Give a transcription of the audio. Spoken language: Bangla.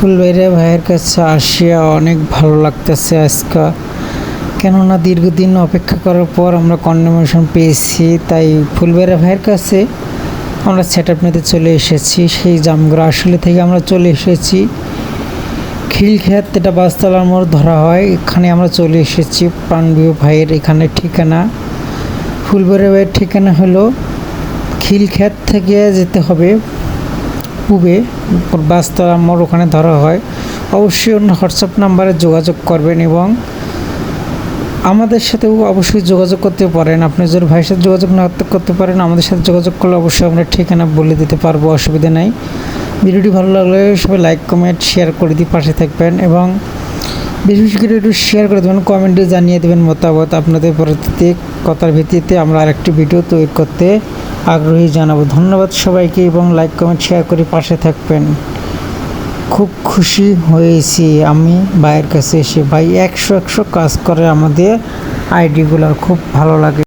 ফুলবাইরা ভাইয়ের কাছে আসিয়া অনেক ভালো লাগতেছে আজকে, কেননা দীর্ঘদিন অপেক্ষা করার পর আমরা কন্ডামেশন পেয়েছি। তাই ফুলবাইরা ভাইয়ের কাছে আমরা সেট আপ নিতে চলে এসেছি। সেই জামগড়া আসলে থেকে আমরা চলে এসেছি খিলখ্যাত, এটা বাসতলার মোড় ধরা হয়, এখানে আমরা চলে এসেছি। প্রাণপ্রিয় ভাইয়ের এখানে ঠিকানা, ফুলবাইরা ভাইয়ের ঠিকানা হলো খিলখ্যাত থেকে যেতে হবে পূবে, বাসতলা মোড় ওখানে ধরা হয়। অবশ্যই অন্য হোয়াটসঅ্যাপ নাম্বারে যোগাযোগ করবেন এবং আমাদের সাথেও অবশ্যই যোগাযোগ করতে পারেন। আপনি যদি ভাইয়ের সাথে যোগাযোগ না করতে পারেন, আমাদের সাথে যোগাযোগ করলে অবশ্যই আমরা ঠিকানা বলে দিতে পারবো, অসুবিধা নাই। ভিডিওটি ভালো লাগলে সবাই লাইক কমেন্ট শেয়ার করে দিয়ে পাশে থাকবেন এবং বেশি করে একটু শেয়ার করে দেবেন, কমেন্টে জানিয়ে দেবেন মতামত। আপনাদের পরবর্তীতে কথার ভিত্তিতে আমরা আরেকটি ভিডিও তৈরি করতে আগ্রহী জানাবো। ধন্যবাদ সবাইকে এবং লাইক কমেন্ট শেয়ার করে পাশে থাকবেন। খুব খুশি হয়েছি আমি ভাইয়ের কাছে এসে। ভাই 100 কাজ করে আমাদের আইডিগুলো, খুব ভালো লাগে।